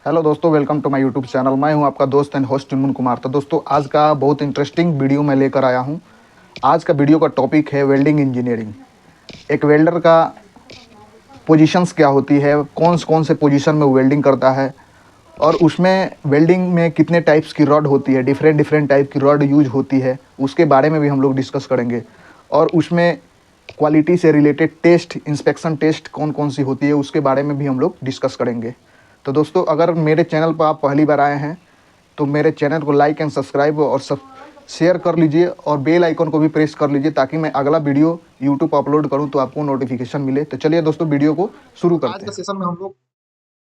Hello दोस्तों, welcome to my YouTube channel. मैं हूं आपका दोस्त एंड होस्ट चुनमुन कुमार। तो दोस्तों, आज का बहुत इंटरेस्टिंग वीडियो मैं लेकर आया हूं। आज का वीडियो का टॉपिक है वेल्डिंग इंजीनियरिंग। एक वेल्डर का पोजीशंस क्या होती है, कौन से पोजीशन में वो वेल्डिंग करता है, और उसमें वेल्डिंग में कितने टाइप्स की रॉड होती है, डिफरेंट डिफरेंट टाइप की रॉड यूज होती है, उसके बारे में भी हम लोग डिस्कस करेंगे। और उसमें क्वालिटी से रिलेटेड टेस्ट, इंस्पेक्शन टेस्ट कौन कौन सी होती है, उसके बारे में भी हम लोग डिस्कस करेंगे। तो दोस्तों, अगर मेरे चैनल पर आप पहली बार आए हैं तो मेरे चैनल को लाइक एंड सब्सक्राइब और शेयर कर लीजिए, और बेल आइकन को भी प्रेस कर लीजिए ताकि मैं अगला वीडियो यूट्यूब पर अपलोड करूं तो आपको नोटिफिकेशन मिले। तो चलिए दोस्तों, वीडियो को शुरू आज करते का हैं। सेशन में हम लोग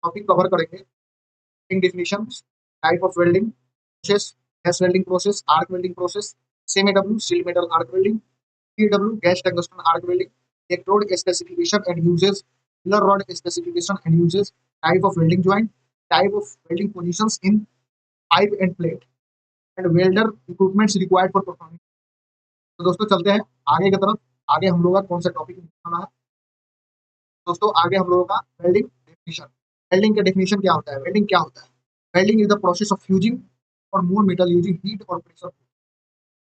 टॉपिक कवर करेंगे definition, type of welding process, gas welding process, arc welding process, semi steel metal arc welding, PW gas tungsten arc welding, electrode specification and uses, filler rod specification and uses, type of welding joint, type of welding positions in pipe and plate and welder equipments required for performing. तो दोस्तों चलते हैं आगे की तरफ। आगे हम लोग का कौन सा टॉपिक निकालना है दोस्तों? आगे हम लोगों का वेल्डिंग डेफिनेशन। वेल्डिंग का डेफिनेशन क्या होता है? वेल्डिंग क्या होता है? Welding is the process of fusing और मोर मेटल यूजिंग हीट और प्रेशर।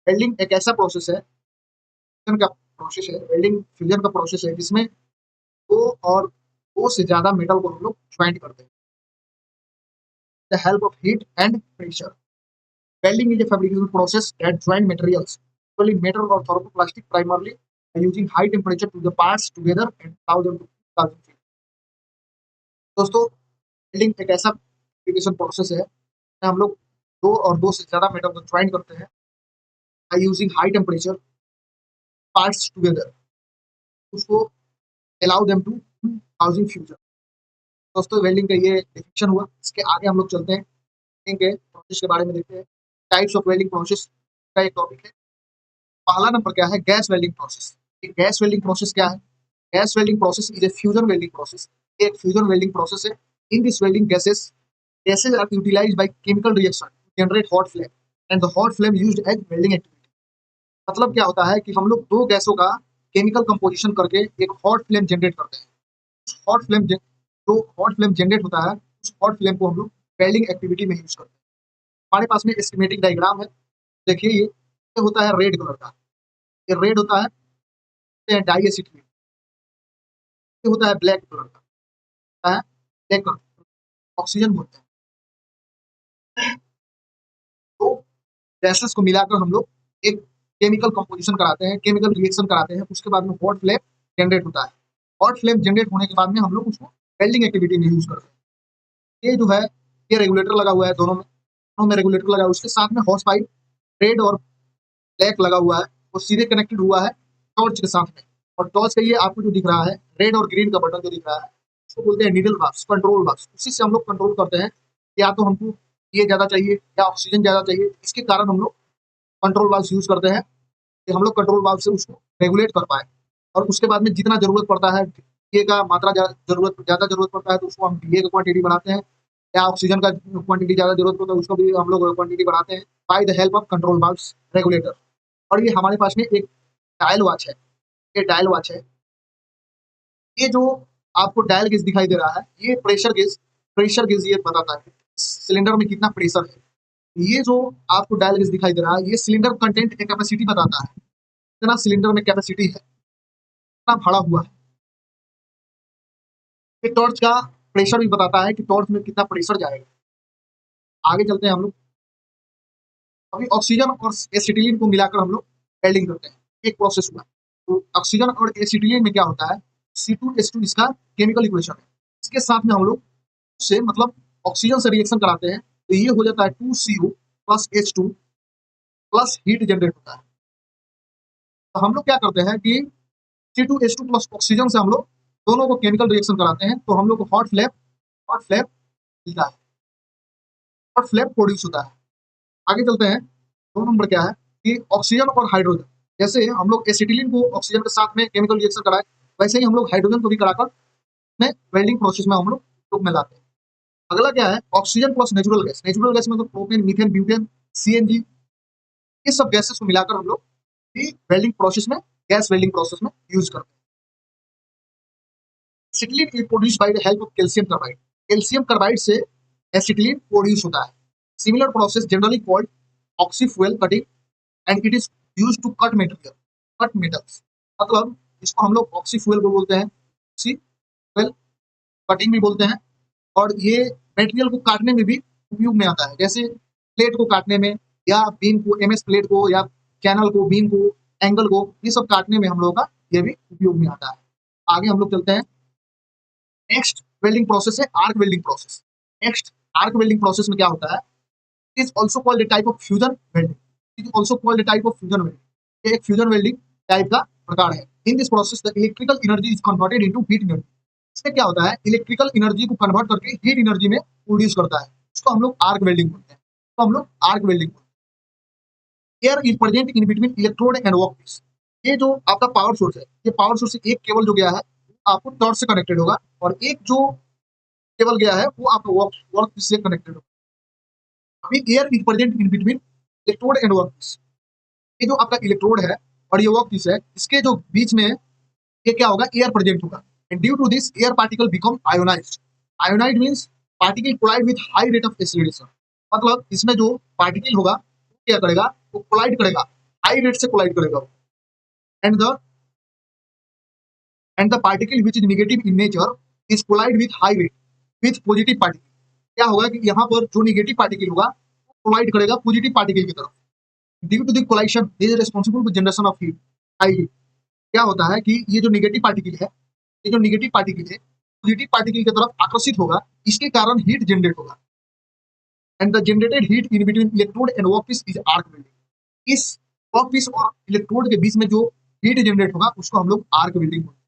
वेल्डिंग एक ऐसा प्रोसेस है, फ्यूजन का प्रोसेस है, वेल्डिंग फ्यूजन का प्रोसेस है जिसमें दो और दो से ज्यादा मेटल को हम लोग ज्वाइंट करते हैं the help of heat and pressure. Welding is a fabrication process that join materials, usually metal or thermoplastic, primarily by using high temperature to the parts together and allow them to cook. दोस्तों, welding एक ऐसा fabrication process है जिसमें हम लोग दो और दो से ज्यादा मेटल को ज्वाइन करते हैं by using high temperature parts together, उसको allow them to housing fusion। दोस्तों, वेल्डिंग का ये डेफिनेशन हुआ। इसके आगे हम लोग चलते हैं, वेल्डिंग के प्रोसेस के बारे में देखते हैं। टाइप्स ऑफ वेल्डिंग प्रोसेस का एक टॉपिक है। पहला नंबर क्या है? Gas welding process. Gas welding process क्या है? Gas welding process is a fusion welding process. एक फ्यूजन वेल्डिंग प्रोसेस है। In this welding gases are utilized by chemical reaction to generate hot flame and the hot flame used as welding activity। मतलब क्या होता है कि हम लोग दो गैसों का केमिकल कंपोजिशन करके एक हॉट फ्लेम जनरेट करते हैं। उस हॉट फ्लेम जो हॉट फ्लेम जनरेट होता है, उस हॉट फ्लेम को हम लोग वेल्डिंग एक्टिविटी में यूज करते हैं। हमारे पास में स्कीमेटिक डायग्राम है। देखिए, ये होता है रेड कलर का, ये रेड होता है डाई एसिटिलीन। ये होता है ब्लैक कलर का, होता है ब्लैक कलर, ऑक्सीजन बोलते हैं। तो गैसेस को मिलाकर हम लोग एक केमिकल कंपोजिशन कराते हैं, केमिकल रिएक्शन कराते हैं, उसके बाद में हॉट फ्लेम जनरेट होता है। हॉट फ्लेम जनरेट होने के बाद में हम लोग उसको वेल्डिंग एक्टिविटी में यूज करते हैं। ये जो है, ये रेगुलेटर लगा हुआ है, दोनों में रेगुलेटर लगा हुआ है। उसके साथ में हॉस पाइप रेड और ब्लैक लगा हुआ है, वो सीधे कनेक्टेड हुआ है टॉर्च के साथ में। और टॉर्च का ये आपको जो दिख रहा है, रेड और ग्रीन का बटन जो दिख रहा है, उसको बोलते हैं नीडल वाल्व, कंट्रोल वाल्व। उसी से हम लोग कंट्रोल करते हैं कि या तो हमको ये ज्यादा चाहिए या ऑक्सीजन ज्यादा चाहिए। इसके कारण हम लोग कंट्रोल वाल्व यूज करते हैं कि हम लोग कंट्रोल वाल्व से उसको रेगुलेट कर पाए। और उसके बाद में जितना जरूरत पड़ता है, डीए का मात्रा ज्यादा जरूरत पड़ता है तो उसको हम डीए का क्वांटिटी बढ़ाते हैं, या ऑक्सीजन का क्वांटिटी ज्यादा जरूरत पड़ता है उसको भी हम लोग क्वांटिटी बढ़ाते हैं bye the help of control valve regulator. और ये हमारे पास में एक डायल वॉच है। ये डायल वॉच है। ये जो आपको डायल गेज दिखाई दे रहा है, ये प्रेशर गेज ये बताता है सिलेंडर में कितना प्रेशर है। ये जो आपको डायल गेज दिखाई दे रहा है, ये सिलेंडर कंटेंट की कैपेसिटी बताता है, कितना सिलेंडर में कैपेसिटी है, कितना भरा हुआ है। ये टॉर्च का प्रेशर भी बताता है कि टॉर्च में कितना प्रेशर जाएगा। आगे चलते हैं हम लोग। अभी ऑक्सीजन और एसिटिलीन को मिलाकर हम लोग वेल्डिंग करते हैं, एक प्रोसेस हुआ। तो ऑक्सीजन और एसिटिलीन में क्या होता है? C2H2 इसका केमिकल इक्वेशन है। इसके साथ में हम लोग से मतलब ऑक्सीजन से रिएक्शन कराते हैं, तो ये हो जाता है 2CO plus H2 plus heat generate होता है। तो हम लोग क्या करते हैं कि C2H2 प्लस ऑक्सीजन से हम लोग दोनों को केमिकल रिएक्शन कराते हैं, तो हम लोग को हॉट फ्लैप मिलता है, हॉट फ्लैप प्रोड्यूस होता है। आगे चलते हैं। 2 नंबर क्या है कि ऑक्सीजन और हाइड्रोजन। जैसे हम लोग एसिटिलीन को ऑक्सीजन के साथ में केमिकल रिएक्शन कराए, वैसे ही हम लोग हाइड्रोजन को भी कराकर में वेल्डिंग प्रोसेस में हम लोग उपयोग में लाते हैं। अगला क्या है? Oxygen plus natural gas. Natural gas में तो प्रोपेन, मीथेन, ब्यूटेन, सीएनजी, ये सब गैसेस को मिलाकर हम लोग वेल्डिंग प्रोसेस में, गैस वेल्डिंग प्रोसेस में यूज करते हैं। Acetylene is produced by the help of calcium carbide. Calcium carbide से एसिटिलीन प्रोड्यूस होता है। Similar process generally called oxy fuel cutting and it is use to cut material, cut metals. मतलब इसको हम लोग ऑक्सी फ्यूल को बोलते हैं, ऑक्सी फ्यूल कटिंग भी बोलते हैं, और ये मटेरियल को काटने में भी उपयोग में आता है, जैसे प्लेट को काटने में, या बीम को, एमएस प्लेट को, या चैनल को, बीम को, एंगल को, ये सब काटने में हम लोगों का ये भी उपयोग में आता है। आगे हम लोग चलते हैं। नेक्स्ट वेल्डिंग प्रोसेस है arc welding process. Next arc welding process में क्या होता है, is also called a type of fusion welding, is also called a type of fusion welding. ये एक फ्यूजन वेल्डिंग टाइप का प्रकार है। In this process the electrical energy is converted into heat energy. इसमें क्या होता है, इलेक्ट्रिकल एनर्जी को कन्वर्ट करके हीट एनर्जी में प्रोड्यूस करता है। इसको हम लोग आर्क वेल्डिंग बोलते हैं, तो हम लोग आर्क वेल्डिंग बोलते हैं। Air is present in between electrode and workpiece. ये जो आपका पावर सोर्स है, ये पावर सोर्स से एक केबल जो गया है आपको टॉर्च से कनेक्टेड होगा, और एक जो केबल गया है वो आपका वर्कपीस से कनेक्टेड होगा। अभी air is present in between electrode and workpiece. ये जो आपका इलेक्ट्रोड है और ये वर्कपीस है, इसके जो बीच में ये क्या होगा, एयर प्रेजेंट होगा, and due to this air particle become ionised. Ionised means particle collide with high rate of acceleration. मतलब इसमें जो पार्टिकल होगा वो क्या करेगा, वो कोलाइड करेगा, हाई रेट से कोलाइड करेगा, and the particle which is negative in nature is collide with high rate with positive particle. क्या होगा कि यहाँ पर जो नेगेटिव पार्टिकल होगा वो कोलाइड करेगा पॉजिटिव पार्टिकल की तरफ। Due to the collision is responsible for generation of heat, high heat. क्या होता है कि ये जो नेगेटिव पार्टिकल है, ये जो नेगेटिव पार्टिकल है पॉजिटिव पार्टिकल की तरफ आकर्षित होगा, इसके कारण हीट जनरेट होगा, and the generated heat in between electrode and workpiece is arc welding. इस वर्कपीस और इलेक्ट्रोड के बीच में जो हीट जनरेट होगा उसको हम लोग आर्क वेल्डिंग बोलते हैं।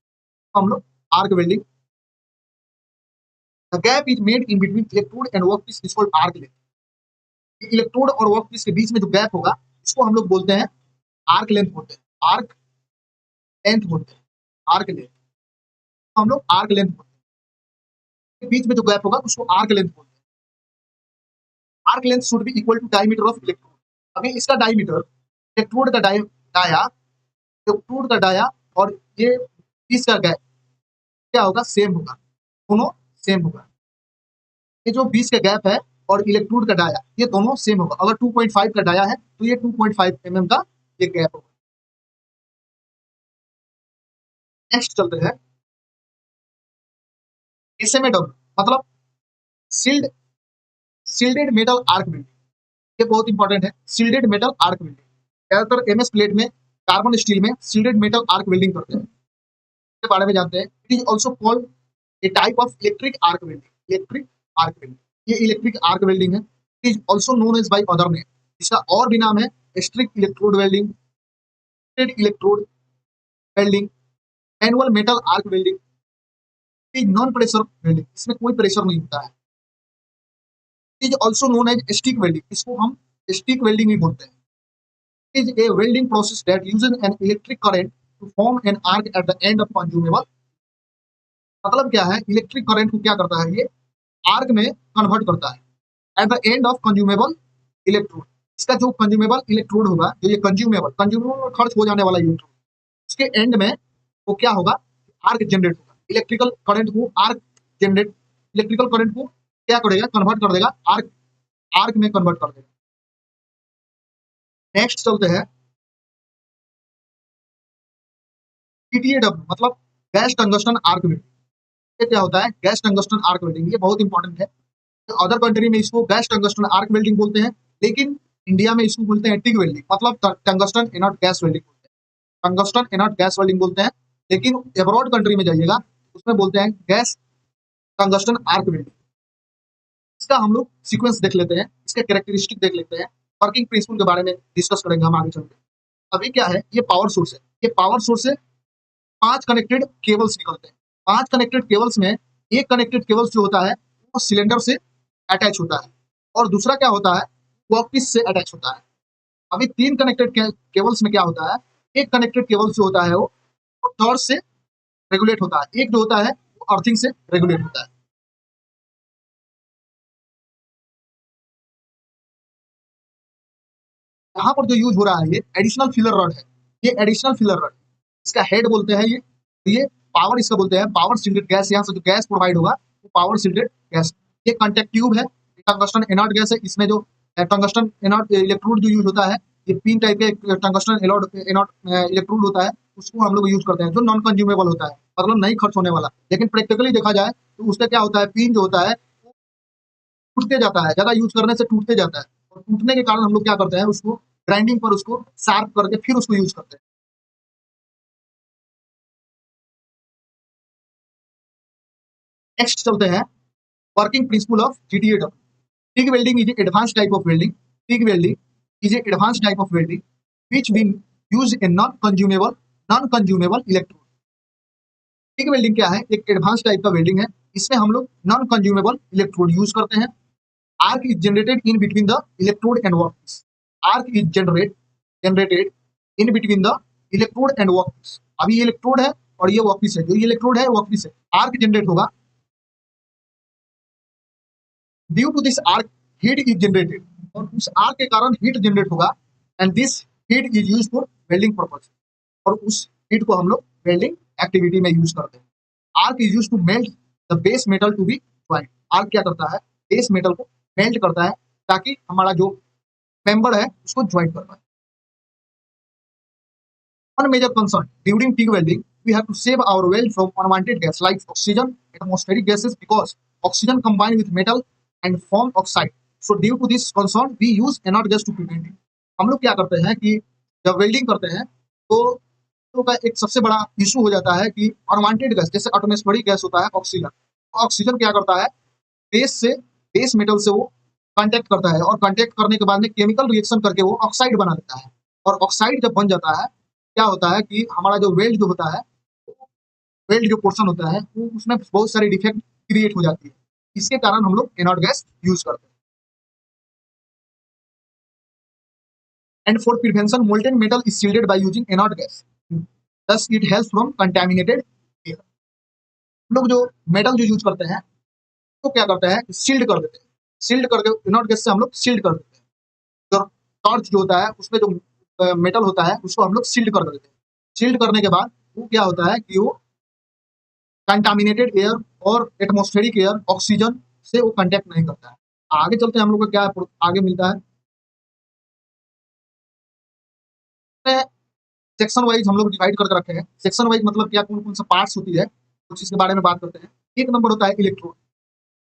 हम लोग arc welding, the gap is made in between electrode and workpiece is called arc length. Electrode और वर्कपीस के बीच में जो गैप होगा इसको हम लोग बोलते हैं आर्क लेंथ बोलते हैं, आर्क लेंथ बोलते हैं, आर्क लेंथ। हम लोग आर्क लेंथ बोलते हैं, बीच में जो गैप होगा उसको आर्क लेंथ बोलते हैं। Arc length should be equal to diameter of electrode. अभी इसका डायमीटर, इलेक्ट्रोड का डाया, इलेक्ट्रोड का डाया और ये बीच का गैप क्या होगा, सेम होगा, दोनों सेम होगा। ये जो बीच का गैप है और इलेक्ट्रोड का डाया ये दोनों सेम होगा। अगर 2.5 का डाया है तो ये 2.5 mm का ये गैप होगा। नेक्स्ट चलते हैं एसएमएडब्ल्यू, मतलब shield shielded metal arc welding. ये बहुत इंपॉर्टेंट है, सील्डेड मेटल आर्क वेल्डिंग। ज्यादातर एमएस प्लेट में, कार्बन स्टील में सील्डेड मेटल आर्क वेल्डिंग करते हैं, इसके बारे में जानते हैं। It is also called a type of electric arc welding, electric arc welding. ये इलेक्ट्रिक आर्क वेल्डिंग है। It is also known as by other name, इसका और भी नाम है strict electrode welding, electrode welding, manual metal arc welding, non pressure welding, इसमें कोई pressure नहीं होता है। Is also known as stick welding, इसको हम स्टिक वेल्डिंग भी बोलते हैं। Is a welding process that uses an electric current to form an arc at the end of consumable. मतलब क्या है, इलेक्ट्रिक करंट को क्या करता है, ये आर्क में कन्वर्ट करता है eight the end of consumable electrode. इसका जो कंज्यूमेबल इलेक्ट्रोड होगा, जो ये कंज्यूमेबल खर्च हो जाने वाला इलेक्ट्रोड, उसके एंड में वो क्या होगा, आर्क जनरेट होगा। इलेक्ट्रिकल करंट को आर्क जनरेट, इलेक्ट्रिकल करंट को क्या करेगा, कन्वर्ट कर देगा, आर्क आर्क में कन्वर्ट कर देगा। नेक्स्ट चलते हैं पीटीएडब्ल्यू, मतलब गैस टंगस्टन आर्क वेल्डिंग। ये क्या होता है, गैस टंगस्टन आर्क वेल्डिंग, ये बहुत इंपॉर्टेंट है। अदर कंट्री में इसको गैस टंगस्टन आर्क वेल्डिंग बोलते हैं, लेकिन इंडिया में इसको बोलते हैं टिग वेल्डिंग, मतलब टंगस्टन इनर्ट गैस वेल्डिंग बोलते हैं, टंगस्टन इनर्ट गैस वेल्डिंग बोलते हैं। लेकिन अब्रॉड कंट्री में जाइएगा उसमें बोलते हैं गैस टंगस्टन आर्क वेल्डिंग। इसका हम लोग सीक्वेंस देख लेते हैं, इसके कैरेक्टरिस्टिक देख लेते हैं, वर्किंग प्रिंसिपल के बारे में डिस्कस करेंगे हम आगे चलकर। अभी क्या है, ये पावर सोर्स है, ये पावर सोर्स से 5 कनेक्टेड केबल्स निकलते हैं। 5 कनेक्टेड केबल्स में एक कनेक्टेड केबल्स जो होता है वो सिलेंडर से अटैच होता है, और दूसरा क्या होता है, वर्कपीस से अटैच होता है। अभी 3 कनेक्टेड केबल्स में क्या होता है, एक कनेक्टेड केबल जो होता है वो टॉर्च से रेगुलेट होता है, एक जो होता है वो अर्थिंग से रेगुलेट होता है। यहाँ पर जो यूज हो रहा है ये एडिशनल फिलर रॉड है, ये एडिशनल फिलर रॉड, इसका हेड बोलते हैं ये पावर इसका बोलते हैं, पावर सिल्टेड गैस। यहाँ से जो गैस प्रोवाइड होगा वो पावर सिल्टेड गैस। ये कॉन्टेक्ट ट्यूब है, टंगस्टन इनर्ट गैस है, इसमें जो टंगस्टन इनर्ट इलेक्ट्रोड जो यूज होता है, ये पिन टाइप के टंगस्टन इनर्ट इलेक्ट्रोड होता है, उसको हम लोग यूज करते हैं, जो नॉन कंज्यूमेबल होता है, मतलब नहीं खर्च होने वाला। लेकिन प्रैक्टिकली देखा जाए तो उसका क्या होता है, पिन जो होता है टूटते जाता है, ज्यादा यूज करने से टूटते जाता है, और टूटने के कारण हम लोग क्या करते हैं, उसको ग्राइंडिंग पर उसको शार्प करके फिर उसको यूज करते हैं। नेक्स्ट चलते हैं working principle of GTAW। TIG welding is an advanced type of welding. TIG welding is an advanced type of welding which will use a non-consumable electrode. TIG welding क्या है, एक एडवांस टाइप का welding है, इसमें हम लोग non consumable electrode use करते हैं। Arc is generated in between the electrode and workpiece. Arc is generated in between the electrode and workpiece. अभी ये इलेक्ट्रोड है और ये वर्कपीस है, जो ये इलेक्ट्रोड है वर्कपीस है, आर्क जनरेट होगा। Due to this arc heat is generated, और उस आर्क के कारण हीट जनरेट होगा, and this heat is use for welding purpose, और उस हीट को हम लोग वेल्डिंग एक्टिविटी में यूज करते हैं। Arc is use to melt the base metal to be joint. Arc क्या करता है, बेस मेटल को मेल्ट करता है ताकि हमारा जो मेंबर है उसको ज्वाइंट कर पाए। One major concern during TIG welding, we have to save our weld from unwanted gas like oxygen, atmospheric gases, because oxygen combine with metal and form oxide. So due to this concern, we use inert gas to prevent it. हम लोग क्या करते हैं कि जब welding करते हैं तो का एक सबसे बड़ा इशू हो जाता है कि अनवांटेड गैस, जैसे एटमॉस्फेरिक गैस होता है ऑक्सीजन। ऑक्सीजन क्या करता है, बेस मेटल से वो कांटेक्ट करता है, और कांटेक्ट करने के बाद में केमिकल रिएक्शन करके वो ऑक्साइड बना लेता है, और ऑक्साइड जब बन जाता है, क्या होता है कि हमारा जो वेल्ड जो होता है, वेल्ड जो पोर्शन होता है, वो उसमें बहुत सारी डिफेक्ट क्रिएट हो जाती है। इसके कारण हम लोग इनर्ट गैस यूज करते हैं। And for prevention molten metal is shielded by using inert gas, thus it helps from contaminated air। हम लोग जो मेटल जो यूज करते हैं तो क्या करते हैं, शील्ड कर देते हैं, शील्ड करके इनर्ट गैस से हम लोग शील्ड कर देते हैं। जो टॉर्च जो होता है उसमें जो मेटल होता है उसको हम लोग शील्ड कर देते हैं। शील्ड करने के बाद वो क्या होता है कि वो कंटामिनेटेड एयर और एटमॉस्फेरिक एयर ऑक्सीजन से वो कंटेक्ट नहीं करता है। आगे चलते हैं, हम लोग को क्या आगे मिलता है, सेक्शन वाइज हम लोग डिवाइड करके रखे हैं। सेक्शन वाइज मतलब क्या, कौन कौन सा पार्ट्स होती है, कुछ इसके बारे में बात करते हैं। एक नंबर होता है electrode.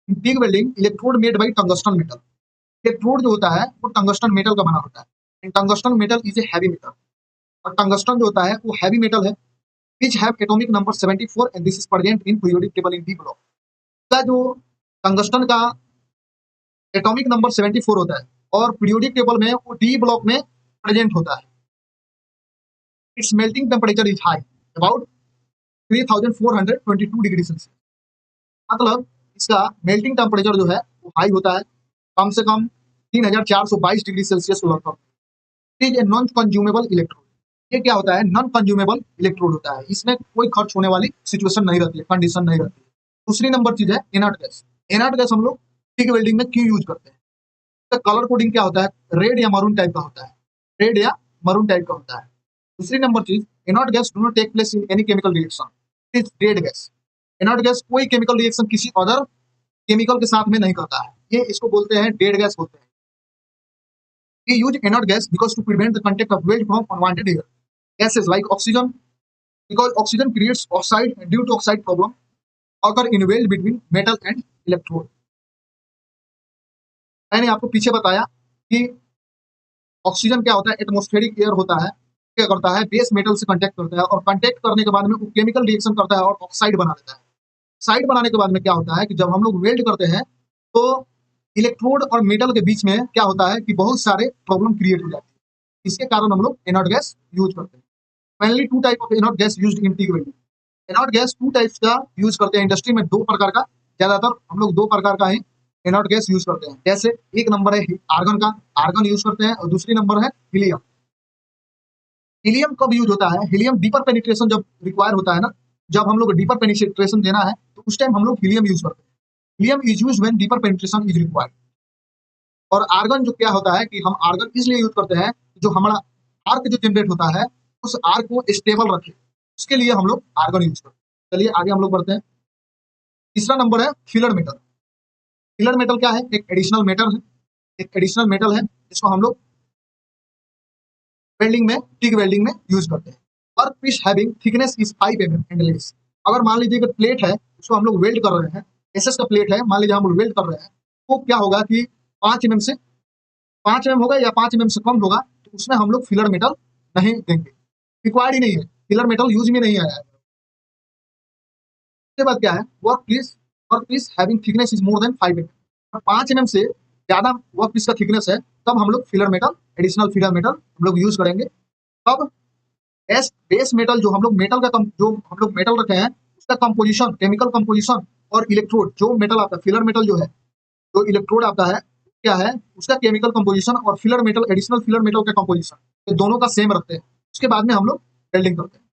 In TIG welding electrode made by tungsten metal. Electrode जो होता है वो टंगस्टन मेटल का बना होता है, and tungsten metal is a heavy metal, और टंगस्टन जो होता है वो हैवी मेटल है, which have atomic number 74 and this is present in periodic table in D block। का जो टंगस्टन का एटॉमिक नंबर 74 होता है और पीरियोडिक टेबल में वो डी ब्लॉक में प्रेजेंट होता है। It's melting temperature is high, about 3422 degree Celsius. मतलब इसका मेल्टिंग टेम्परेचर जो है वो हाई होता है, कम से कम 3422 डिग्री सेल्सियस लगभग। It is a non consumable electrode. ये क्या होता है, नॉन कंज्यूमेबल इलेक्ट्रोड होता है, इसमें कोई खर्च होने वाली सिचुएशन नहीं रहती है, कंडीशन नहीं रहती है। दूसरी नंबर चीज है इनर्ट गैस। इनर्ट गैस हम लोग TIG वेल्डिंग में क्यों यूज करते हैं, तो कलर कोडिंग क्या होता है, रेड या मरून टाइप का होता है, रेड या मरून टाइप का होता है। दूसरी नंबर चीज, inert gas do not take place in any chemical reaction, it is dead gas. Inert gas कोई केमिकल रिएक्शन किसी अदर केमिकल के साथ में नहीं करता है, ये इसको बोलते हैं डेड गैस बोलते हैं। We use inert gas because to prevent the contact of weld from unwanted air gases like oxygen, because oxygen creates oxide, and due to oxide problem occur in weld between metal and electrode। मैंने आपको पीछे बताया कि oxygen क्या होता है, atmospheric air होता है, क्या करता है, बेस मेटल से कांटेक्ट करता है, और कांटेक्ट करने के बाद में वो केमिकल रिएक्शन करता है और ऑक्साइड बना देता है। ऑक्साइड बनाने के बाद में क्या होता है कि जब हम लोग वेल्ड करते हैं तो इलेक्ट्रोड और मेटल के बीच में क्या होता है कि बहुत सारे प्रॉब्लम क्रिएट हो जाती है। इसके कारण हम लोग इनर्ट गैस यूज करते हैं। Finally two type of inert gas used in TIG welding. Inert gas two types का यूज करते हैं इंडस्ट्री में, दो प्रकार का, ज्यादातर हम लोग दो प्रकार का ही इनर्ट गैस यूज करते हैं। जैसे एक नंबर है आर्गन का, आर्गन यूज करते हैं, और दूसरी नंबर है हीलियम। हीलियम कब यूज होता है, हीलियम डीपर पेनिट्रेशन जब रिक्वायर होता है ना, जब हम लोग डीपर पेनिट्रेशन देना है तो उस टाइम हम लोग हीलियम यूज करते हैं। Helium is used when deeper penetration is required. और आर्गन जो क्या होता है कि हम आर्गन इसलिए यूज करते हैं, जो हमारा आर्क जो जनरेट होता है उस आर्क को स्टेबल रखे, उसके लिए हम लोग आर्गन यूज करते हैं। चलिए आगे हम लोग बढ़ते हैं। तीसरा नंबर है फिलर मेटल। फिलर मेटल क्या है? एक एडिशनल मेटल है, एक एडिशनल मेटल है जिसको हम लोग वेल्डिंग में, टिग वेल्डिंग में यूज करते हैं। Work piece having thickness is 5 mm and less. अगर मान लीजिए कि प्लेट है, उसको हम लोग वेल्ड कर रहे हैं, एसएस का प्लेट है, मान लीजिए हम लोग वेल्ड कर रहे हैं, तो क्या होगा कि 5 mm से 5 mm होगा या 5 mm से कम होगा, तो उसमें हम लोग फिलर मेटल नहीं देंगे, रिक्वायर्ड ही नहीं है, फिलर मेटल यूज में नहीं आया है। उसके बाद क्या है? Work piece having thickness is more than 5 mm। और 5 mm से ज्यादा वर्क पीस का थिकनेस है, तब हम लोग filler metal, additional filler metal हम लोग यूज करेंगे। तब बेस मेटल, जो हम लोग मेटल का जो हम लोग मेटल रखे हैं, उसका कंपोजिशन, केमिकल कंपोजिशन और इलेक्ट्रोड, जो मेटल आपका फिलर मेटल जो है, जो इलेक्ट्रोड आपका है, क्या है उसका केमिकल कंपोजिशन, और filler metal, additional filler metal का कंपोजिशन, ये दोनों का सेम रखते हैं। उसके बाद में हम लोग वेल्डिंग करते हैं।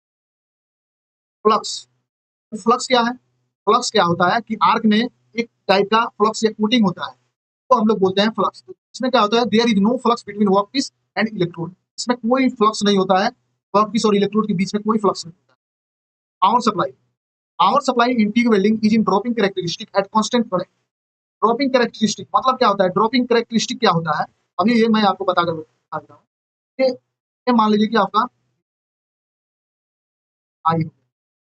फ्लक्स, फ्लक्स क्या है? फ्लक्स क्या होता है कि आर्क में एक टाइप का फ्लक्स या कोटिंग होता है, तो हम लोग बोलते हैं फ्लक्स। तो इसमें क्या होता है? There is no flux between work piece and electrode. इसमें कोई फ्लक्स नहीं होता है, वर्क पीस और इलेक्ट्रोड के बीच में कोई फ्लक्स नहीं होता है। Power supply, power supply in TIG welding is in dropping characteristic at constant current. Dropping characteristic मतलब क्या होता है? ड्रॉपिंग कैरेक्टरिस्टिक क्या होता है? अभी ये मैं आपको बता देता हूँ कि ये मान लीजिए कि आपका आई,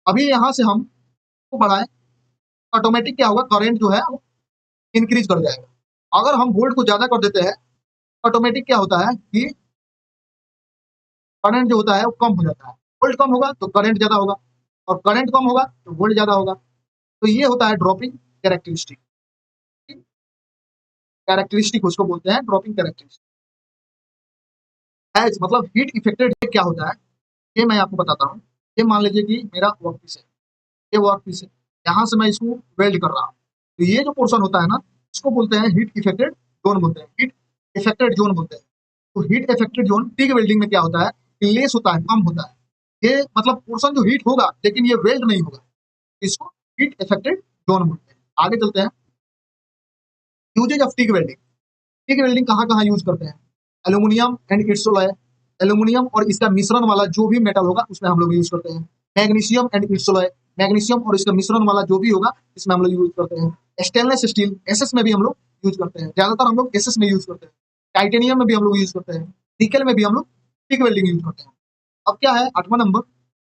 अभी यहाँ से हम को बढ़ाएं, ऑटोमेटिक क्या होगा? करंट जो है वो इंक्रीज कर जाएगा। अगर हम वोल्ट को ज्यादा कर देते हैं, ऑटोमेटिक क्या होता है कि करंट जो होता है वो कम हो जाता है। वोल्ट कम होगा तो करंट ज्यादा होगा, और करंट कम होगा तो वोल्ट ज्यादा होगा। तो ये होता है ड्रॉपिंग कैरेक्टरिस्टिक। कैरेक्टरिस्टिक उसको बोलते हैं, ड्रॉपिंग कैरेक्टरिस्टिक। एज मतलब हीट इफेक्टेड क्या होता है, ये मैं आपको बताता हूँ। ये मान लीजिए कि मेरा वर्क पीस है, ये वर्क पीस है, यहाँ से मैं इसको वेल्ड कर रहा हूँ, तो ये जो पोर्शन होता है ना, इसको बोलते हैं हीट इफेक्टेड जोन बोलते हैं, हीट इफेक्टेड जोन बोलते हैं। तो heat affected zone TIG welding में क्या होता है? लेस होता है, कम होता है। ये मतलब पोर्शन जो हीट होगा, लेकिन ये वेल्ड नहीं होगा, इसको हीट इफेक्टेड जोन बोलते हैं। आगे चलते हैं, uses of TIG welding. TIG welding कहाँ कहाँ यूज करते हैं? Aluminium and its alloy, aluminium और इसका मिश्रण वाला जो भी मेटल होगा उसमें हम लोग यूज करते हैं। Magnesium and its alloy, magnesium और इसका मिश्रण वाला जो भी होगा इसमें हम लोग यूज करते हैं। स्टेनलेस स्टील, एसएस में भी हम लोग यूज करते हैं, ज्यादातर हम लोग एसएस में यूज करते हैं। टाइटेनियम में भी हम लोग यूज करते हैं, निकल में भी हम लोग टिग वेल्डिंग यूज करते हैं। अब क्या है 8वां number,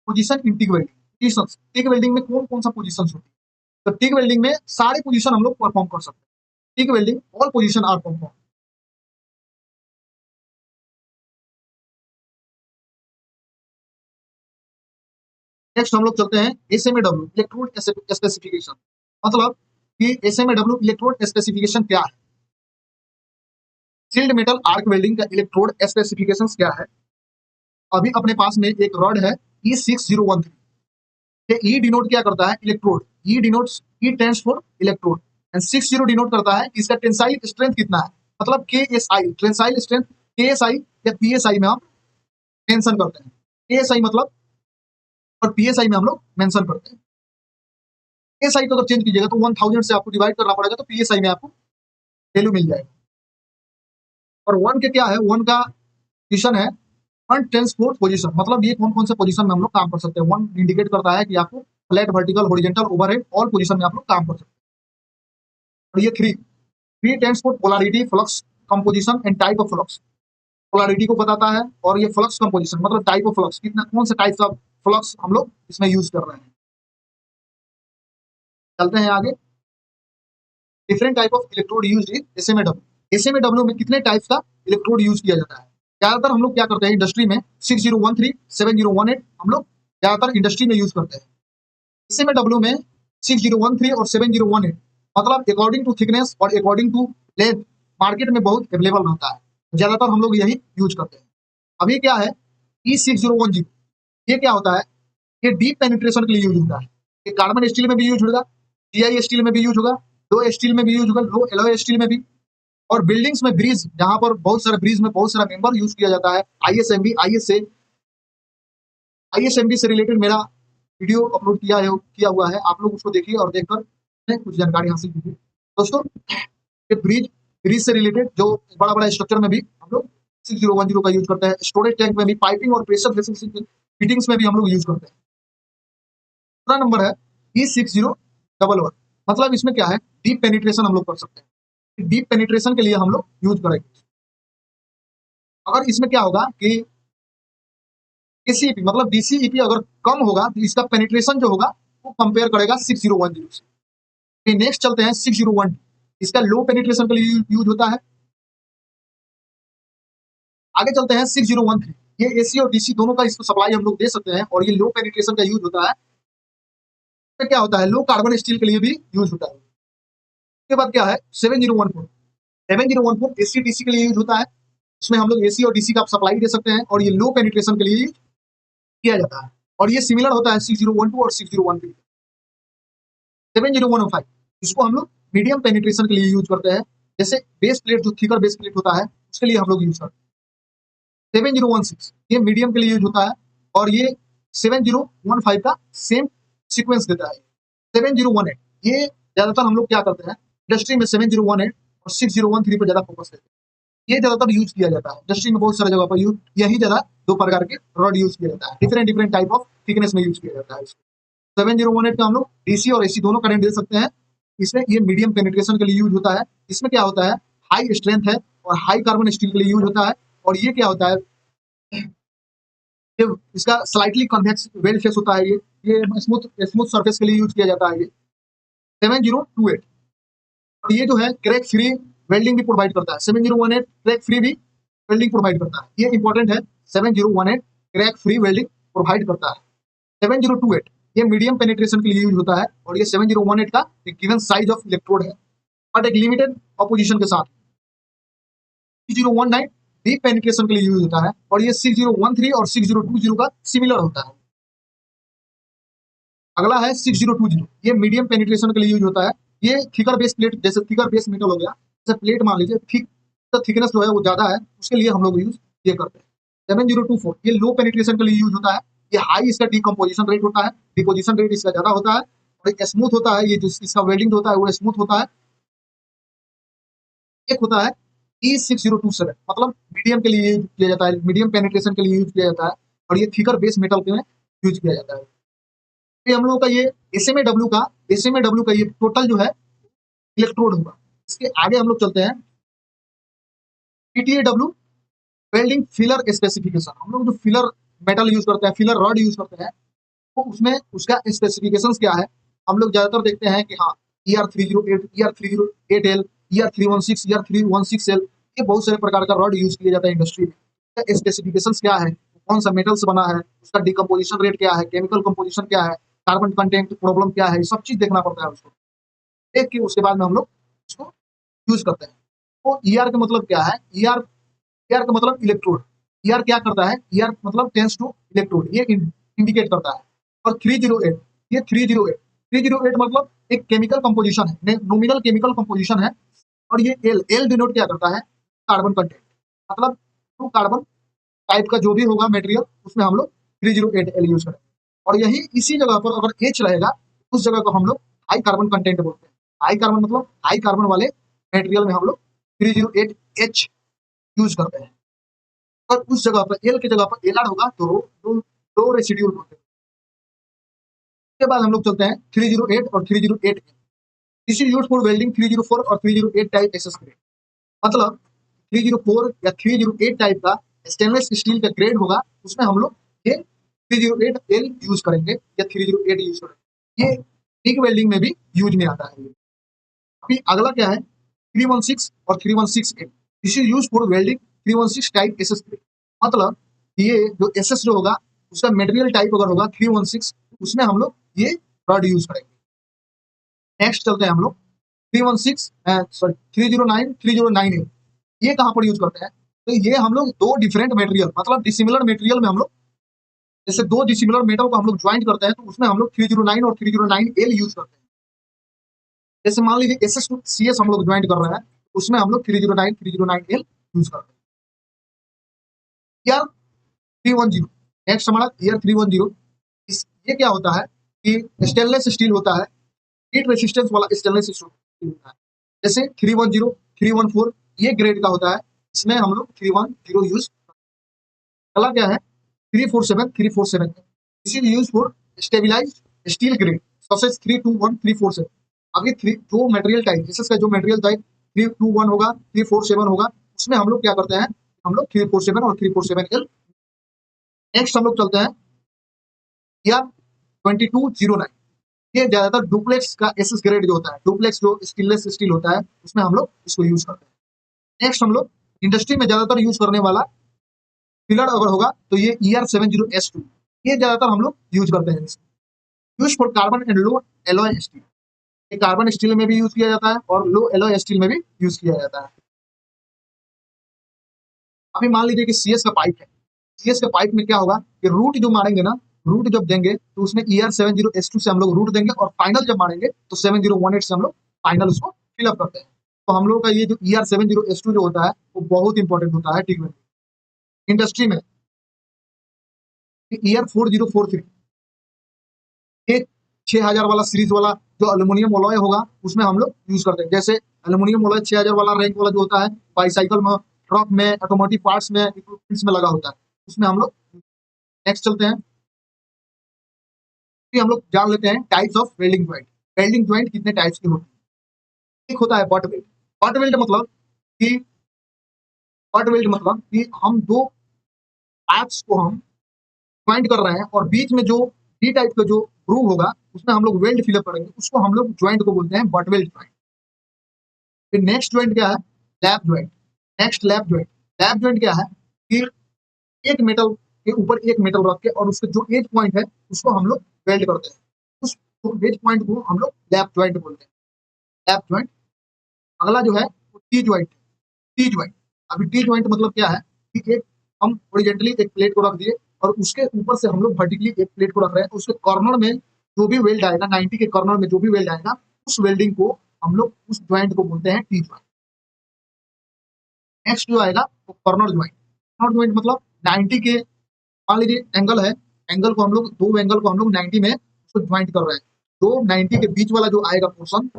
position in TIG welding. Positions, TIG welding में कौन कौन सा पोजीशंस होती है? तो टिग वेल्डिंग में सारे पोजीशन हम लोग परफॉर्म कर सकते हैं। TIG welding all position are perform. Next हम लोग चलते हैं एसएमएडब्ल्यू, इलेक्ट्रोड स्पेसिफिकेशन। मतलब कि एसएमएडब्ल्यू इलेक्ट्रोड स्पेसिफिकेशन क्या है? सील्ड मेटल आर्क वेल्डिंग का इलेक्ट्रोड स्पेसिफिकेशन क्या है? अभी अपने पास में एक रॉड है E6013। ये ई डिनोट क्या करता है? Electrode. E denotes, E tense for electrode, and 60 denote करता है कि इसका टेंसाइल स्ट्रेंथ कितना है। मतलब केएसआई, टेंसाइल स्ट्रेंथ, केएसआई या पीएसआई में हम मेंशन करते हैं। केएसआई मतलब, और पीएसआई में हम लोग मेंशन करते हैं। पीएसआई को अगर चेंज कीजिएगा तो 1000 से आपको डिवाइड करना पड़ेगा, तो पीएसआई में आपको वैल्यू मिल जाएगा। और वन के क्या है? वन का पोजीशन है, वन टेंस फोर्थ पोजीशन। मतलब ये कौन कौन से पोजीशन में हम लोग काम कर सकते हैं। वन इंडिकेट करता है कि आपको flat, vertical, horizontal, overhead, all position में आप लोग काम कर सकते हैं। और ये three, three tens four polarity, flux composition and type of flux. Polarity को बताता है, और ये फ्लक्स कंपोजिशन मतलब टाइप ऑफ फ्लक्स, कितना कौन से टाइप्स ऑफ फ्लक्स हम लोग इसमें यूज कर रहे हैं। चलते हैं आगे, different type of electrode use in SMAW. SMAW में कितने टाइप्स का इलेक्ट्रोड यूज किया जाता है? ज्यादातर हम लोग क्या करते हैं इंडस्ट्री में 6013, 7018 हम लोग ज्यादातर इंडस्ट्री में यूज करते हैं। एसएमएडब्ल्यू में 6013 और 7018 मतलब अकॉर्डिंग टू थिकनेस और अकॉर्डिंग टू लेंथ मार्केट में बहुत अवेलेबल रहता है, ज्यादातर हम लोग यही यूज करते हैं। अभी क्या है E6010, ये क्या होता है? ये डीप पेनिट्रेशन के लिए यूज होता है। ये कार्बन स्टील में भी यूज होगा, जीआई स्टील में भी यूज होगा, लो स्टील में भी यूज होगा, लो एलॉय स्टील में भी, और बिल्डिंग्स में ब्रिज, जहां पर बहुत सारा ब्रिज में बहुत सारा मेंबर यूज किया जाता है। आईएसएमबी, आईएसएमबी से रिलेटेड मेरा वीडियो अपलोड किया हुआ है, आप लोग उसको देखिए और देखकर कुछ जानकारी हासिल कीजिए। दोस्तों, ये ब्रिज, ब्रिज से रिलेटेड जो बड़ा बड़ा स्ट्रक्चर में भी हम लोग 6010 का यूज करते हैं। स्टोरेज टैंक में भी, पाइपिंग और प्रेशर वेसल फिटिंग्स में भी हम लोग यूज करते हैं। दूसरा नंबर है E6011, मतलब इसमें क्या है? डीप पेनिट्रेशन हम लोग कर सकते हैं। डीप पेनिट्रेशन के लिए हम लोग यूज करेंगे। अगर इसमें क्या होगा कि एसीईपी मतलब डीसीईपी अगर कम होगा तो इसका पेनिट्रेशन जो होगा वो कंपेयर करेगा 6010 से। नेक्स्ट चलते हैं 601, इसका लो पेनिट्रेशन के लिए यूज होता है। आगे चलते हैं 6013, ये एसी और डीसी दोनों का इसको सप्लाई हम लोग दे सकते हैं और ये लो पेनिट्रेशन का यूज होता है। तो क्या होता है, लो कार्बन स्टील के लिए भी यूज होता है। उसके बाद क्या है 7014, 7014 एसी डीसी के लिए यूज होता है। इसमें हम लोग एसी और डीसी का सप्लाई दे सकते हैं और ये लो पेनिट्रेशन के लिए यूज किया जाता है और ये सिमिलर होता है 6012 और 6013। 70105, इसको हम लोग मीडियम पेनिट्रेशन के लिए यूज करते हैं, जैसे बेस प्लेट जो थिकर बेस प्लेट होता है उसके लिए हम लोग यूज करते हैं। 7016 ये मीडियम के लिए यूज होता है और ये 7015 का सेम सीक्वेंस देता है। 7018 ये ज्यादातर हम लोग क्या करते हैं इंडस्ट्री में 7018 और 6013 पर ज्यादा फोकस करते हैं। ये ज्यादातर यूज किया जाता है इंडस्ट्री में, बहुत सारे जगह पर यूज यही ज्यादा दो प्रकार के रॉड यूज किया जाता है, different different type of thickness में यूज किया जाता है। 7018 का हम लोग डीसी और एसी दोनों करंट दे सकते हैं। इसमें ये मीडियम पेनिट्रेशन के लिए यूज होता है। इसमें क्या होता है हाई स्ट्रेंथ है और हाई कार्बन स्टील के लिए यूज होता है और ये क्या होता है ये इसका स्लाइटली कन्वेक्स वेल फेस होता है। ये स्मूथ स्मूथ सरफेस के लिए यूज किया जाता है। ये 7028 और ये जो है क्रैक फ्री वेल्डिंग भी प्रोवाइड करता है। 7018 क्रैक फ्री भी वेल्डिंग प्रोवाइड करता है, ये इंपॉर्टेंट है। 7018 क्रैक फ्री वेल्डिंग प्रोवाइड करता है। 7028 ये मीडियम पेनिट्रेशन के लिए यूज होता है और ये 7018 का एक गिवन साइज ऑफ इलेक्ट्रोड है बट एक लिमिटेड ऑपोजिशन के साथ। 6019 डीप पेनिट्रेशन के लिए यूज होता है और ये 6013 और 6020 का सिमिलर होता है। अगला है 6020, ये मीडियम पेनिट्रेशन के लिए यूज होता है। ये थिकर बेस प्लेट, जैसे थिकर बेस मेटल हो गया, जैसे प्लेट मान लीजिए थिक तो थिकनेस जो है वो ज्यादा है, उसके लिए हम लोग यूज ये करते हैं। 7024 ये लो पेनिट्रेशन के लिए यूज होता है। ये हाई इसका डिकम्पोजिशन रेट होता है, डिपोजिशन रेट इसका ज्यादा होता है और एक स्मूथ होता है। ये जो इसका वेल्डिंग होता है वो स्मूथ होता है। एक होता है E6027 मतलब मीडियम के लिए यूज किया जाता है, मीडियम पेनिट्रेशन के लिए यूज किया जाता है और ये थिकर बेस मेटल के में यूज किया जाता है। तो हम लोगों का ये एसएमए डब्ल्यू का ये टोटल जो है इलेक्ट्रोड होगा। इसके आगे हम लोग चलते हैं पीटीएडब्ल्यू वेल्डिंग फिलर स्पेसिफिकेशन। हम लोग जो फिलर मेटल यूज करते हैं, फिलर रॉड यूज करते हैं, तो उसमें उसका स्पेसिफिकेशन क्या है हम लोग ज्यादातर देखते हैं कि हाँ ER308, ER308L, ER316, ER316L, ये बहुत सारे प्रकार का रॉड यूज किया जाता है इंडस्ट्री में। स्पेसिफिकेशन क्या है, कौन सा मेटल से बना है, उसका डिकम्पोजिशन रेट क्या है, केमिकल कंपोजिशन क्या है, कार्बन कंटेंट प्रॉब्लम क्या है, सब चीज देखना पड़ता है उसको देख के उसके बाद में हम लोग उसको यूज करते हैं। तो ER का मतलब क्या है, ER का मतलब इलेक्ट्रोड। ER क्या करता है, ER मतलब टेंस टू इलेक्ट्रोड, ये इंडिकेट करता है। और 308, ये 308 मतलब एक केमिकल कंपोजिशन है, नॉमिनल केमिकल कंपोजिशन है। और ये एल डिनोट क्या करता है, कार्बन कंटेंट, मतलब टू कार्बन टाइप का जो भी होगा मटेरियल उसमें हम लोग 308L यूज करें। और यही इसी जगह पर अगर H रहेगा उस जगह को हम लोग हाई कार्बन कंटेंट बोलते हैं। हाई कार्बन मतलब हाई कार्बन वाले मटेरियल में हम लोग 308H यूज करते हैं। और उस जगह पर एल की जगह पर एलआर होगा तो दो रेसिड्यूल होते हैं। उसके बाद हम लोग चलते हैं 308 और 308 this is used for welding 304 और 308 टाइप एसएस ग्रेड। मतलब 304 या 308 टाइप का स्टेनलेस स्टील का ग्रेड होगा, उसमें हम लोग ये 308L यूज करेंगे या 308 यूज करेंगे। ये टिक वेल्डिंग में भी यूज में आता है। अभी अगला क्या है 316 और 316A, this is used for welding 316 type SS grade. मतलब ये जो एसएस जो होगा उसका मटेरियल टाइप अगर होगा 316, उसमें हम लोग ये रॉड यूज करेंगे। नेक्स्ट चलते हैं हम लोग 309 3098, ये कहाँ पर यूज करते हैं, तो ये हम लोग दो डिफरेंट मटेरियल मतलब डिसिमिलर मटेरियल में हम लोग जैसे दो डिसिमिलर मेटल को हम लोग ज्वाइंट करते हैं तो उसमें हम लोग 309 और 309L यूज करते हैं। जैसे मान लीजिए SS टू CS हम लोग ज्वाइंट कर रहे हैं, उसमें हम लोग 309L यूज करते हैं। ईयर 310, नेक्स्ट हमारा ईयर 310, ये क्या होता है कि स्टेनलेस स्टील होता है, हीट रेसिस्टेंस वाला स्टेनलेस स्टील होता है। जैसे 310, 314 ये ग्रेड का होता है, इसमें हम लोग 310 यूज। अगला क्या है 347, this is use for stabilised steel grade such as 321, 347। अभी जो मटेरियल टाइप एसएस का जो मटेरियल टाइप 321 होगा, 347 होगा, उसमें हम लोग क्या करते हैं, हम लोग 347 और 347L। नेक्स्ट हम लोग चलते हैं ER 2209। ये ज्यादातर डुप्लेक्स का एसएस ग्रेड जो होता है, डुप्लेक्स जो स्टेनलेस स्टील होता है, उसमें हम लोग इसको यूज करते हैं। नेक्स्ट हम लोग इंडस्ट्री में ज्यादातर यूज करने वाला पिलर अगर होगा तो ये ER70S2, ये ज्यादातर हम लोग यूज करते हैं। Use for carbon and low alloy steel, ये कार्बन स्टील में भी यूज किया जाता है और लो एलॉय स्टील में भी यूज किया जाता है। अभी मान लीजिए कि सीएस का पाइप है, सीएस के पाइप में क्या होगा कि रूट जो मारेंगे ना, रूट जब देंगे तो उसमें ER70S2 से हम लोग रूट देंगे और फाइनल जब मारेंगे तो 7018 से हम लोग फाइनल उसको फिलअप करते हैं। तो हम लोग का ये जो ER70S2 जो होता है वो बहुत इंपॉर्टेंट होता है ठीक है। इंडस्ट्री में ER4043, ये 6000 वाला सीरीज वाला जो एल्यूमिनियम अलॉय होगा उसमें हम लोग यूज करते हैं। जैसे एल्यूमिनियम अलॉय 6000 वाला रैंक वाला जो होता है, बाईसाइकिल में, ट्रक में, ऑटोमोटिव पार्ट्स में, इक्विपमेंट्स में लगा होता है, उसमें हम लोग। नेक्स्ट चलते हैं, फिर हम लोग जान लेते हैं types of welding joint. Welding joint कितने टाइप्स की होती है। एक होता है बट वेल्ड। बट वेल्ड मतलब कि हम दो पार्ट्स को हम ज्वाइंट कर रहे हैं और बीच में जो डी टाइप का जो ग्रूव होगा उसमें हम लोग वेल्ड फिलअप करेंगे, उसको हम लोग ज्वाइंट को बोलते हैं बट वेल्ड ज्वाइंट। फिर नेक्स्ट ज्वाइंट क्या है, lap joint. Next lap joint, lap joint क्या है कि एक मेटल के ऊपर एक मेटल रख के और उसके जो एज पॉइंट है उसको हम लोग वेल्ड करते हैं, उस एज पॉइंट को हम लोग लैप ज्वाइंट बोलते हैं, लैप ज्वाइंट। अगला जो है वो टी ज्वाइंट। टी ज्वाइंट, अभी टी ज्वाइंट मतलब क्या है कि एक हम हॉरिजॉन्टली एक प्लेट को रख दिए और उसके ऊपर से हम लोग वर्टिकली एक प्लेट को रख रहे हैं, उसके कॉर्नर में जो भी वेल्ड आएगा, 90 के कॉर्नर में जो भी वेल्ड आएगा उस वेल्डिंग को हम लोग उस ज्वाइंट को बोलते हैं टी ज्वाइंट। नेक्स्ट जो आएगा वो कॉर्नर ज्वाइंट। कॉर्नर ज्वाइंट मतलब 90 के, मान लीजिए एंगल है, एंगल को हम लोग, दो एंगल को हम लोग 90 में उसको ज्वाइंट कर रहे हैं, तो 90 के बीच वाला जो आएगा पोर्शन,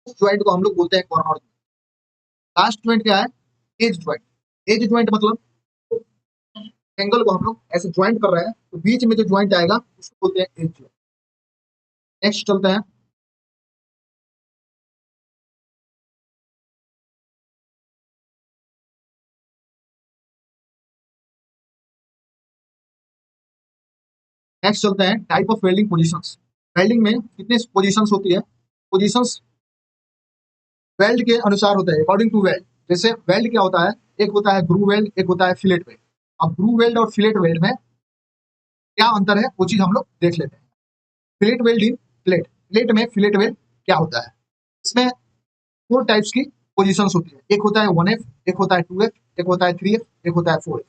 उस ज्वाइंट को हम लोग बोलते हैं कॉर्नर। लास्ट ज्वाइंट क्या है, एज ज्वाइंट। एज ज्वाइंट मतलब एंगल को हम लोग ऐसे ज्वाइंट कर रहे हैं तो बीच में जो ज्वाइंट आएगा उसको बोलते हैं एज ज्वाइंट। नेक्स्ट चलते हैं, नेक्स्ट चलते हैं type of welding positions. Welding में कितने पोजीशंस होती है, पोजीशंस वेल्ड के अनुसार होता है, अकॉर्डिंग टू वेल्ड। जैसे वेल्ड क्या होता है, एक होता है ग्रू वेल्ड, एक होता है फिलेट वेल्ड। अब ग्रू वेल्ड और फिलेट वेल्ड में क्या अंतर है वो चीज हम लोग देख लेते हैं। फिलेट वेल्ड इन प्लेट, प्लेट में फिलेट वेल्ड क्या होता है, इसमें 4 टाइप्स की पोजीशंस होती है। एक होता है 1F, एक होता है 2F, एक होता है 3F, एक होता है 4F।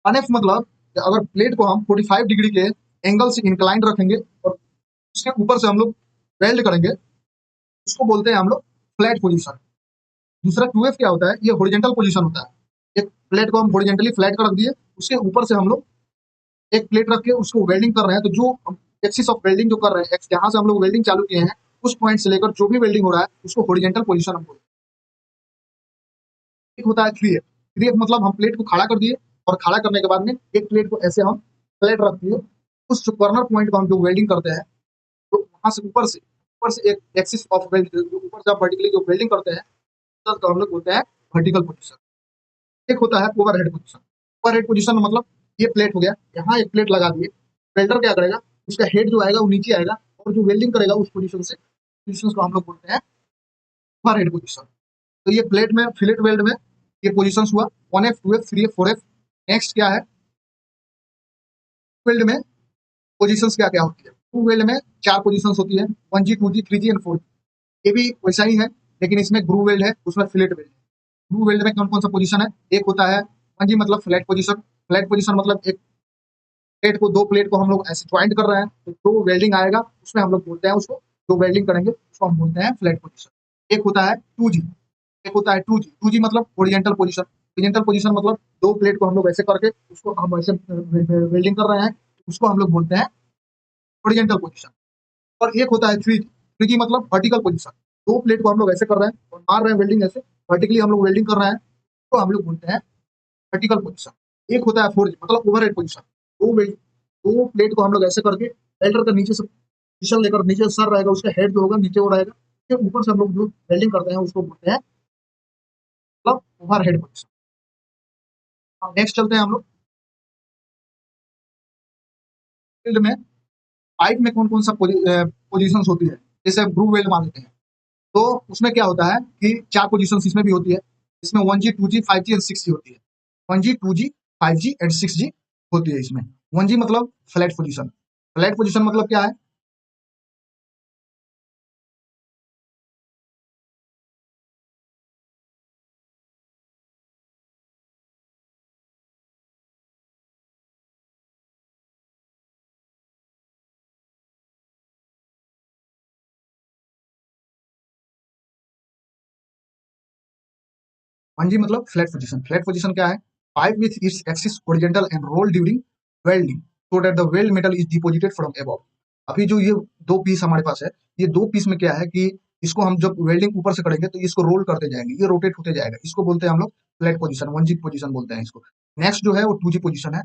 1F मतलब कि अगर प्लेट को हम 45 डिग्री के एंगल से इंक्लाइन रखेंगे और उसके ऊपर से हम लोग वेल्ड करेंगे, उसको बोलते हैं हम लोग फ्लैट पोजीशन। दूसरा 2F क्या होता है, ये हॉरिजॉन्टल पोजीशन होता है। एक प्लेट को हम हॉरिजॉन्टली फ्लैट कर रख दिए, उसके ऊपर से हम लोग एक प्लेट रख के उसको वेल्डिंग कर रहे हैं, तो जो एक्सिस ऑफ वेल्डिंग जो कर रहे हैं, जहां से हम लोग वेल्डिंग चालू किए हैं उस पॉइंट से लेकर जो भी वेल्डिंग हो रहा है उसको हॉरिजॉन्टल पोजीशन हम बोलते हैं। एक होता है 3F। 3F मतलब हम प्लेट को खड़ा कर दिए और खड़ा करने के बाद में एक प्लेट को ऐसे हम फ्लैट रख दिए, उस जो कॉर्नर पॉइंट को हम जो वेल्डिंग करते हैं तो वहां से ऊपर से एक एक्सिस ऑफ वेल्ड ऊपर से वर्टिकली जो वेल्डिंग करते हैं तो हम लोग बोलते हैं वर्टिकल पोजीशन। एक होता है ओवरहेड पोजीशन। ओवरहेड पोजीशन मतलब ये प्लेट हो गया, यहाँ एक प्लेट लगा दिए, वेल्डर क्या करेगा, उसका हेड जो आएगा वो नीचे आएगा और जो वेल्डिंग करेगा उस पोजीशन से, पोजीशन को हम लोग बोलते हैं ओवरहेड पोजीशन। तो ये प्लेट में, फिलेट वेल्ड में ये पोजीशंस हुआ 1F, 2F, 3F, 4F। Next क्या है, वेल्ड में पोजीशंस क्या क्या होती है। टू वेल्ड में 4 पोजीशंस होती है, 1G, 2G, 3G and 4G। ये भी वैसा ही है लेकिन इसमें ग्रू वेल्ड है, उसमें फिलेट वेल्ड है। ग्रू वेल्ड में कौन कौन सा पोजीशन है, एक होता है 1G मतलब फ्लैट पोजीशन। फ्लैट पोजीशन मतलब एक प्लेट को, दो प्लेट को हम लोग ऐसे ज्वाइंट कर रहे हैं तो जो वेल्डिंग आएगा उसमें हम लोग बोलते हैं उसको, जो वेल्डिंग करेंगे उसको हम बोलते हैं फ्लैट पोजीशन। एक होता है 2G, एक होता है 2G। 2G मतलब ओरिएंटल पोजीशन। ओरिएंटल पोजीशन मतलब दो प्लेट को हम लोग ऐसे करके उसको हम ऐसे वेल्डिंग कर रहे हैं, उसको हम लोग बोलते हैं ओरिएंटल पोजीशन। और एक होता है 3G। 3G मतलब वर्टिकल पोजीशन। दो प्लेट को हम लोग ऐसे कर रहे हैं और मार रहे हैं वेल्डिंग, ऐसे वर्टिकली हम लोग वेल्डिंग कर रहे हैं, तो हम लोग बोलते हैं वर्टिकल पोजीशन। एक होता है 4G मतलब ओवरहेड पोजीशन। दो प्लेट को हम लोग ऐसे करके वेल्डर का नीचे से पोजीशन लेकर, नीचे सर रहेगा, उसका हेड जो होगा नीचे हो रहेगा, के ऊपर से हम लोग जो वेल्डिंग करते हैं उसको बोलते हैं मतलब ओवरहेड पोजीशन। नेक्स्ट चलते हैं हम लोग फील्ड में। पाइप में कौन कौन सा पोजीशन होती है, जैसे ग्रूव वेल्ड मान लेते हैं, तो उसमें क्या होता है कि 4 पोजीशन इसमें भी होती है। इसमें 1G 2G 5G and 6G होती है। 1G 2G 5G and 6G होती है इसमें। 1G मतलब फ्लैट पोजीशन। फ्लैट पोजीशन मतलब क्या है?1G मतलब फ्लैट पोजीशन। फ्लैट पोजीशन क्या है? Pipe with its axis horizontal and roll during welding so that the weld metal is deposited from above. अभी जो ये 2 पीस हमारे पास है, ये 2 पीस में क्या है कि इसको हम जब वेल्डिंग ऊपर से करेंगे तो इसको रोल करते जाएंगे, ये रोटेट होते जाएगा। इसको बोलते हैं हम लोग फ्लैट पोजीशन, 1G पोजीशन बोलते हैं इसको। नेक्स्ट जो है वो 2G पोजीशन है,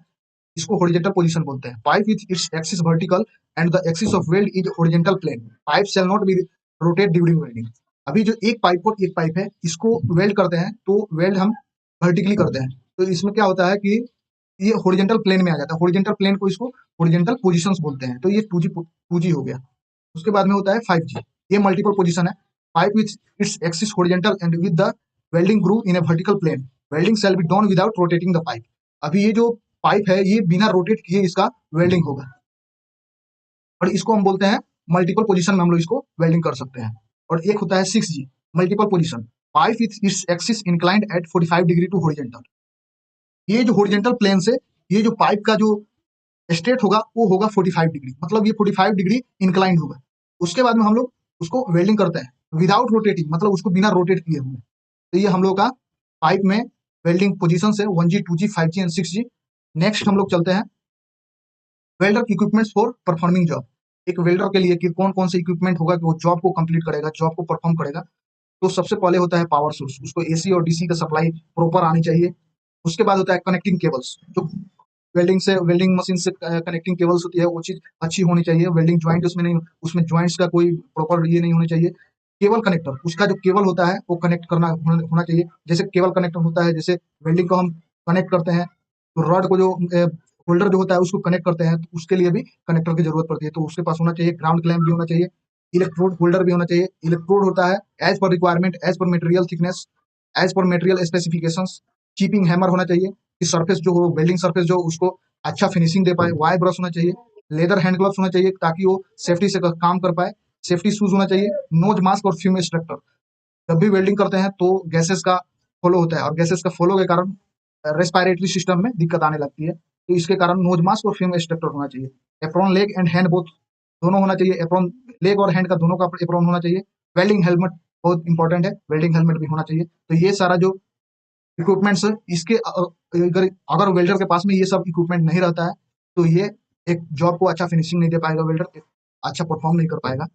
इसको हॉरिजॉन्टल पोजीशन बोलते हैं। Pipe with its axis vertical and the axis of weld is horizontal plane. Pipe shall not be rotate during welding. अभी जो एक पाइप और एक पाइप है, इसको वेल्ड करते हैं तो वेल्ड हम वर्टिकली करते हैं, तो इसमें क्या होता है कि ये हॉरिजॉन्टल प्लेन में आ जाता है। हॉरिजॉन्टल प्लेन को इसको हॉरिजॉन्टल पोजीशंस बोलते हैं। तो ये 2G हो गया। उसके बाद में होता है 5G। ये मल्टीपल पोजीशन है। Pipe with its axis horizontal and with the welding groove in a vertical plane, welding shall be done without rotating the pipe. अभी ये जो पाइप है ये बिना रोटेट किए इसका वेल्डिंग होगा, और इसको हम बोलते हैं मल्टीपल पोजीशन में हम लोग इसको वेल्डिंग कर सकते हैं। और एक होता है 6G multiple position. Pipe with its axis inclined at 45 degree to horizontal. ये जो हॉरिजॉन्टल प्लेन से ये जो पाइप का जो स्ट्रेट होगा वो होगा 45 डिग्री, मतलब ये 45 डिग्री इंक्लाइंड होगा। उसके बाद में हम लोग उसको वेल्डिंग करते हैं विदाउट रोटेटिंग, मतलब उसको बिना रोटेट किए हुए। तो ये हम लोग का पाइप में वेल्डिंग पोजीशन है 1G 2G 5G and 6G। Next हम लोग चलते हैं welder equipments for performing job. एक वेल्डर के लिए कि कौन कौन से इक्विपमेंट होगा कि वो जॉब को कंप्लीट करेगा, जॉब को परफॉर्म करेगा। तो सबसे पहले होता है पावर सोर्स, उसको एसी और डीसी का सप्लाई प्रॉपर आनी चाहिए। उसके बाद होता है कनेक्टिंग केबल्स, जो वेल्डिंग मशीन से कनेक्टिंग केबल्स होती है वो चीज अच्छी होनी चाहिए। वेल्डिंग ज्वाइंट उसमें नहीं, उसमें ज्वाइंट्स का कोई प्रॉपर ये नहीं होनी चाहिए। केबल कनेक्टर, उसका जो केबल होता है वो कनेक्ट करना होना चाहिए। जैसे केबल कनेक्टर होता है, जैसे वेल्डिंग को हम कनेक्ट करते हैं तो रॉड को जो होल्डर जो होता है उसको कनेक्ट करते हैं, तो उसके लिए भी कनेक्टर की जरूरत पड़ती है। तो उसके पास होना चाहिए। ग्राउंड क्लैंप भी होना चाहिए, इलेक्ट्रोड होल्डर भी होना चाहिए। इलेक्ट्रोड होता है as per requirement, as per material thickness, as per material specifications. Chipping hammer होना चाहिए कि सरफेस जो हो, वेल्डिंग सरफेस जो उसको अच्छा फिनिशिंग दे पाए। वाई ब्रश होना चाहिए। लेदर हैंड ग्लव्स होना चाहिए ताकि वो सेफ्टी से काम कर पाए। सेफ्टी शूज होना चाहिए। नोज मास्क और फ्यूम एक्सट्रैक्टर। जब भी वेल्डिंग करते हैं तो गैसेस का फ्लो होता है, और गैसेस का फ्लो के कारण रेस्पिरेटरी सिस्टम में दिक्कत आने लगती है। तो इसके कारण नोज मास्क और फ्यूम एक्सट्रैक्टर होना चाहिए। Apron leg and hand both दोनों होना चाहिए। एप्रॉन लेग और हैंड का दोनों का एप्रॉन होना चाहिए। वेल्डिंग हेलमेट बहुत इंपॉर्टेंट है, वेल्डिंग हेलमेट भी होना चाहिए। तो ये सारा जो इक्विपमेंट्स इसके अगर अगर वेल्डर के पास में ये सब इक्विपमेंट नहीं रहता है तो ये एक जॉब को अच्छा फिनिशिंग नहीं दे पाएगा, वेल्डर अच्छा परफॉर्म नहीं कर पाएगा।